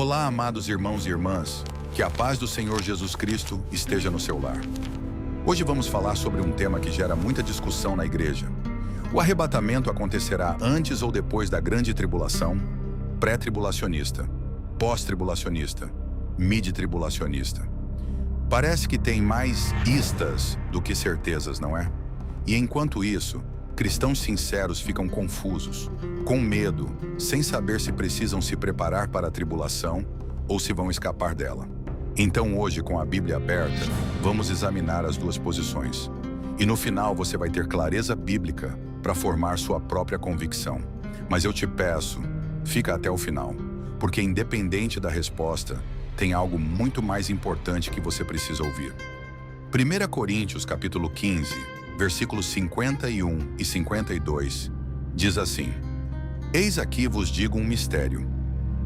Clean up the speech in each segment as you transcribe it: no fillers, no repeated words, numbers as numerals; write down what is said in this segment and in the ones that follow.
Olá, amados irmãos e irmãs, que a paz do Senhor Jesus Cristo esteja no seu lar. Hoje vamos falar sobre um tema que gera muita discussão na igreja. O arrebatamento acontecerá antes ou depois da grande tribulação, pré-tribulacionista, pós-tribulacionista, mid-tribulacionista. Parece que tem mais istas do que certezas, não é? E enquanto isso, cristãos sinceros ficam confusos, com medo, sem saber se precisam se preparar para a tribulação ou se vão escapar dela. Então hoje, com a Bíblia aberta, vamos examinar as duas posições. E no final você vai ter clareza bíblica para formar sua própria convicção. Mas eu te peço, fica até o final, porque independente da resposta, tem algo muito mais importante que você precisa ouvir. 1 Coríntios capítulo 15, versículos 51 e 52, diz assim: Eis aqui vos digo um mistério.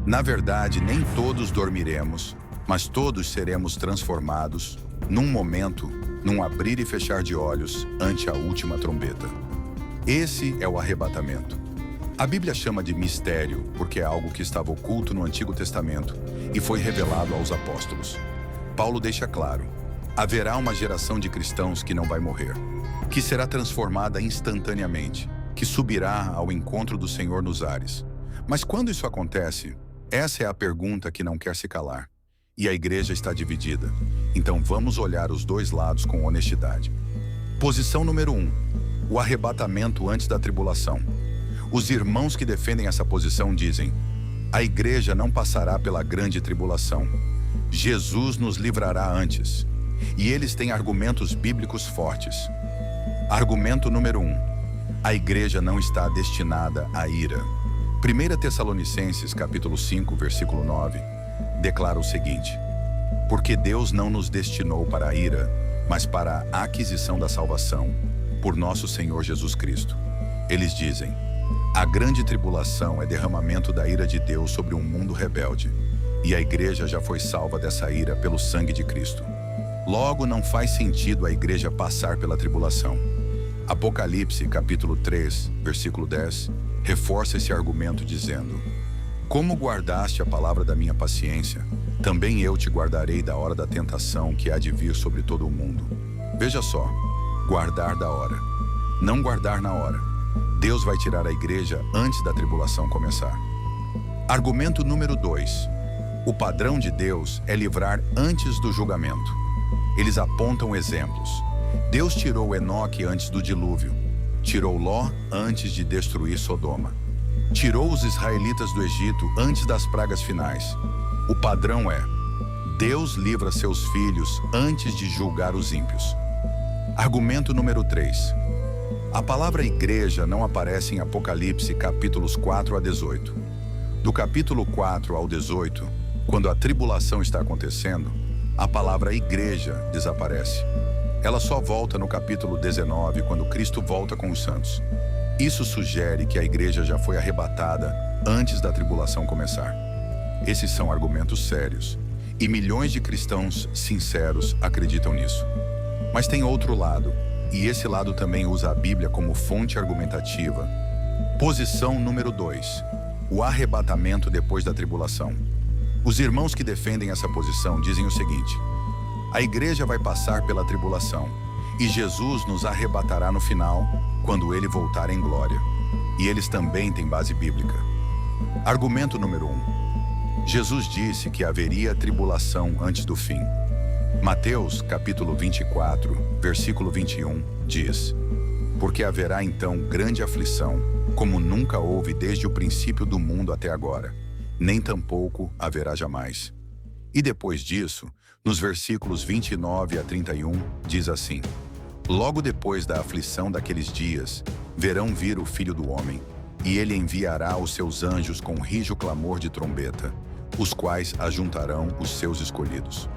Na verdade, nem todos dormiremos, mas todos seremos transformados, num momento, num abrir e fechar de olhos, ante a última trombeta. Esse é o arrebatamento. A Bíblia chama de mistério porque é algo que estava oculto no Antigo Testamento e foi revelado aos apóstolos. Paulo deixa claro: haverá uma geração de cristãos que não vai morrer, que será transformada instantaneamente, que subirá ao encontro do Senhor nos ares. Mas quando isso acontece, essa é a pergunta que não quer se calar. E a igreja está dividida. Então vamos olhar os dois lados com honestidade. Posição número 1. O arrebatamento antes da tribulação. Os irmãos que defendem essa posição dizem: a igreja não passará pela grande tribulação. Jesus nos livrará antes. E eles têm argumentos bíblicos fortes. Argumento número 1. A igreja não está destinada à ira. 1 Tessalonicenses capítulo 5, versículo 9, declara o seguinte: porque Deus não nos destinou para a ira, mas para a aquisição da salvação, por nosso Senhor Jesus Cristo. Eles dizem: a grande tribulação é derramamento da ira de Deus sobre um mundo rebelde, e a igreja já foi salva dessa ira pelo sangue de Cristo. Logo, não faz sentido a igreja passar pela tribulação. Apocalipse, capítulo 3, versículo 10, reforça esse argumento dizendo: como guardaste a palavra da minha paciência, também eu te guardarei da hora da tentação que há de vir sobre todo o mundo. Veja só, guardar da hora, não guardar na hora. Deus vai tirar a igreja antes da tribulação começar. Argumento número 2. O padrão de Deus é livrar antes do julgamento. Eles apontam exemplos. Deus tirou Enoque antes do dilúvio, tirou Ló antes de destruir Sodoma, tirou os israelitas do Egito antes das pragas finais. O padrão é: Deus livra seus filhos antes de julgar os ímpios. Argumento número 3. A palavra igreja não aparece em Apocalipse capítulos 4 a 18. Do capítulo 4 ao 18, quando a tribulação está acontecendo, a palavra igreja desaparece. Ela só volta no capítulo 19, quando Cristo volta com os santos. Isso sugere que a igreja já foi arrebatada antes da tribulação começar. Esses são argumentos sérios, e milhões de cristãos sinceros acreditam nisso. Mas tem outro lado, e esse lado também usa a Bíblia como fonte argumentativa. Posição número 2. O arrebatamento depois da tribulação. Os irmãos que defendem essa posição dizem o seguinte: a igreja vai passar pela tribulação, e Jesus nos arrebatará no final, quando ele voltar em glória. E eles também têm base bíblica. Argumento número 1. Jesus disse que haveria tribulação antes do fim. Mateus, capítulo 24, versículo 21, diz: porque haverá então grande aflição, como nunca houve desde o princípio do mundo até agora, nem tampouco haverá jamais. E depois disso, nos versículos 29 a 31, diz assim: logo depois da aflição daqueles dias, verão vir o Filho do Homem, e ele enviará os seus anjos com rijo clamor de trombeta, os quais ajuntarão os seus escolhidos.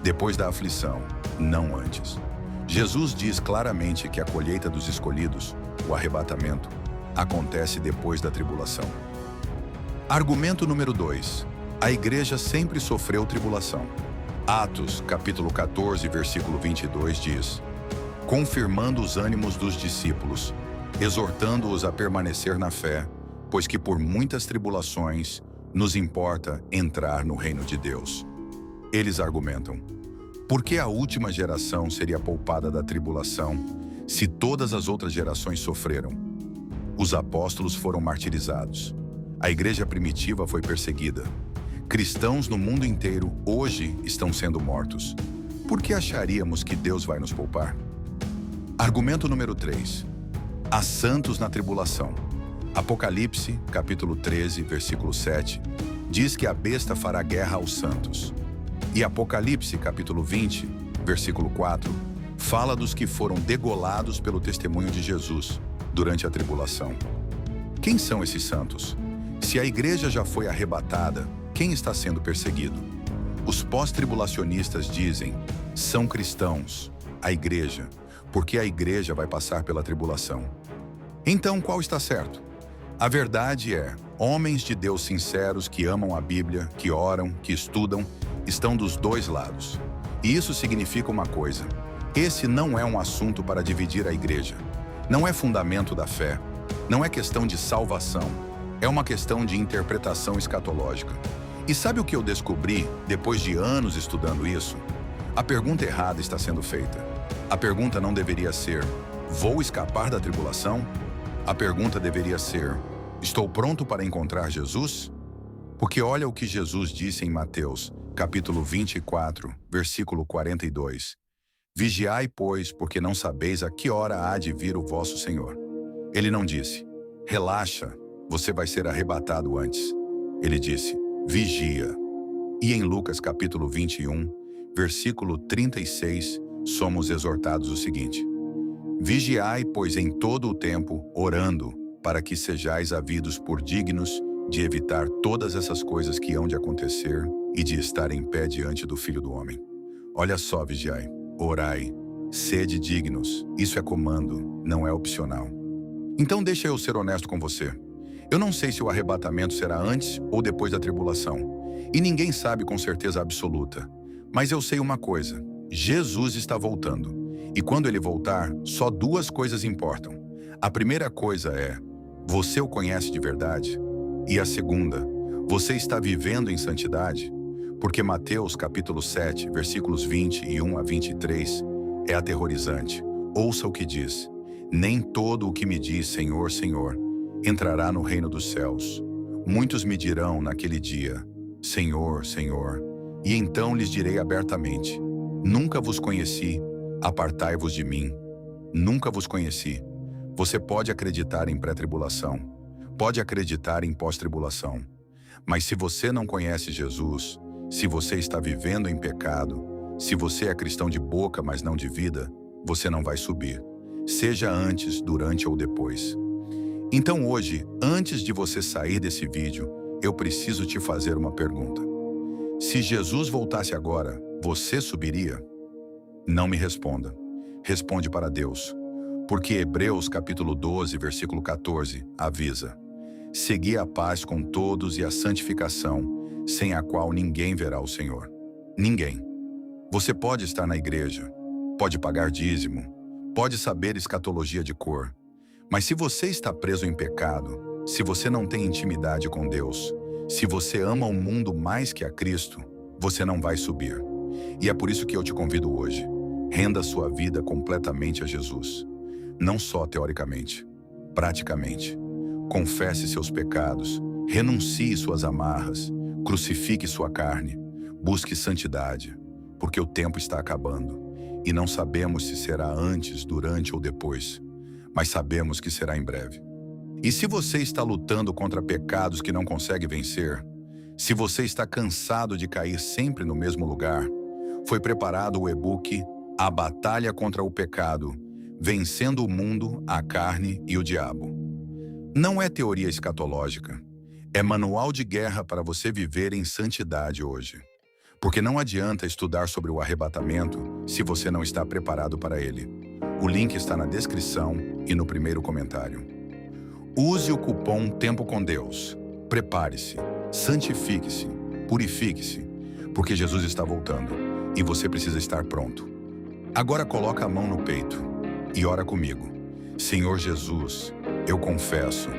Depois da aflição, não antes. Jesus diz claramente que a colheita dos escolhidos, o arrebatamento, acontece depois da tribulação. Argumento número 2. A igreja sempre sofreu tribulação. Atos, capítulo 14, versículo 22 diz: confirmando os ânimos dos discípulos, exortando-os a permanecer na fé, pois que por muitas tribulações Nos importa entrar no reino de Deus. Eles argumentam: por que a última geração seria poupada da tribulação se todas as outras gerações sofreram? Os apóstolos foram martirizados. A igreja primitiva foi perseguida. Cristãos no mundo inteiro hoje estão sendo mortos. Por que acharíamos que Deus vai nos poupar? Argumento número 3. Há santos na tribulação. Apocalipse, capítulo 13, versículo 7, diz que a besta fará guerra aos santos. E Apocalipse, capítulo 20, versículo 4, fala dos que foram degolados pelo testemunho de Jesus durante a tribulação. Quem são esses santos? Se a igreja já foi arrebatada, quem está sendo perseguido? Os pós-tribulacionistas dizem: são cristãos, a igreja, porque a igreja vai passar pela tribulação. Então, qual está certo? A verdade é, homens de Deus sinceros que amam a Bíblia, que oram, que estudam, estão dos dois lados. E isso significa uma coisa: esse não é um assunto para dividir a igreja. Não é fundamento da fé. Não é questão de salvação. É uma questão de interpretação escatológica. E sabe o que eu descobri depois de anos estudando isso? A pergunta errada está sendo feita. A pergunta não deveria ser: vou escapar da tribulação? A pergunta deveria ser: estou pronto para encontrar Jesus? Porque olha o que Jesus disse em Mateus, capítulo 24, versículo 42. Vigiai, pois, porque não sabeis a que hora há de vir o vosso Senhor. Ele não disse: relaxa, você vai ser arrebatado antes. Ele disse: vigia. E em Lucas, capítulo 21, versículo 36, somos exortados o seguinte: vigiai, pois, em todo o tempo, orando, para que sejais havidos por dignos de evitar todas essas coisas que hão de acontecer e de estar em pé diante do Filho do Homem. Olha só, vigiai, orai, sede dignos. Isso é comando, não é opcional. Então deixa eu ser honesto com você. Eu não sei se o arrebatamento será antes ou depois da tribulação. E ninguém sabe com certeza absoluta. Mas eu sei uma coisa: Jesus está voltando. E quando ele voltar, só duas coisas importam. A primeira coisa é: você o conhece de verdade? E a segunda: você está vivendo em santidade? Porque Mateus capítulo 7, versículos 21 a 23 é aterrorizante. Ouça o que diz: nem todo o que me diz Senhor, Senhor, entrará no reino dos céus. Muitos me dirão naquele dia: Senhor, Senhor. E então lhes direi abertamente: nunca vos conheci, apartai-vos de mim. Nunca vos conheci. Você pode acreditar em pré-tribulação, pode acreditar em pós-tribulação, mas se você não conhece Jesus, se você está vivendo em pecado, se você é cristão de boca, mas não de vida, você não vai subir, seja antes, durante ou depois. Então hoje, antes de você sair desse vídeo, eu preciso te fazer uma pergunta. Se Jesus voltasse agora, você subiria? Não me responda. Responde para Deus. Porque Hebreus capítulo 12, versículo 14, avisa: segui a paz com todos e a santificação, sem a qual ninguém verá o Senhor. Ninguém. Você pode estar na igreja, pode pagar dízimo, pode saber escatologia de cor, mas se você está preso em pecado, se você não tem intimidade com Deus, se você ama o mundo mais que a Cristo, você não vai subir. E é por isso que eu te convido hoje: renda sua vida completamente a Jesus. Não só teoricamente, praticamente. Confesse seus pecados, renuncie suas amarras, crucifique sua carne, busque santidade, porque o tempo está acabando e não sabemos se será antes, durante ou depois, mas sabemos que será em breve. E se você está lutando contra pecados que não consegue vencer, se você está cansado de cair sempre no mesmo lugar, foi preparado o e-book A Batalha contra o Pecado, Vencendo o Mundo, a Carne e o Diabo. Não é teoria escatológica, é manual de guerra para você viver em santidade hoje. Porque não adianta estudar sobre o arrebatamento se você não está preparado para ele. O link está na descrição e no primeiro comentário. Use o cupom Tempo com Deus. Prepare-se, santifique-se, purifique-se, porque Jesus está voltando e você precisa estar pronto. Agora coloca a mão no peito e ora comigo. Senhor Jesus, eu confesso,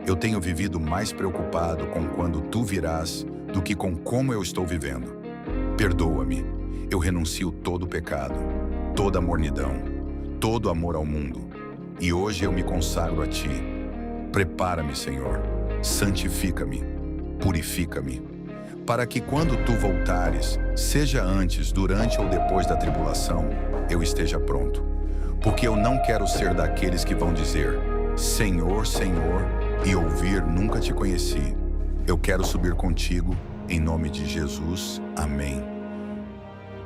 Eu tenho vivido mais preocupado com quando tu virás do que com como eu estou vivendo. Perdoa-me. Eu renuncio todo pecado, toda mornidão, todo amor ao mundo. E hoje eu me consagro a ti. Prepara-me, Senhor. Santifica-me. Purifica-me. Para que quando tu voltares, seja antes, durante ou depois da tribulação, eu esteja pronto. Porque eu não quero ser daqueles que vão dizer: Senhor, Senhor, e ouvir: nunca te conheci. Eu quero subir contigo, em nome de Jesus. Amém.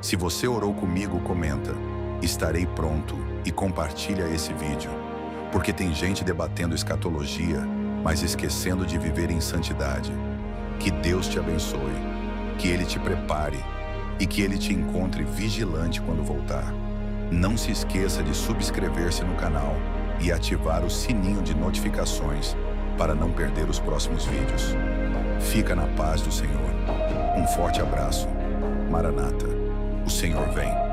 Se você orou comigo, comenta: estarei pronto, e compartilha esse vídeo. Porque tem gente debatendo escatologia, mas esquecendo de viver em santidade. Que Deus te abençoe, que Ele te prepare e que Ele te encontre vigilante quando voltar. Não se esqueça de subscrever-se no canal e ativar o sininho de notificações para não perder os próximos vídeos. Fica na paz do Senhor. Um forte abraço. Maranata, o Senhor vem.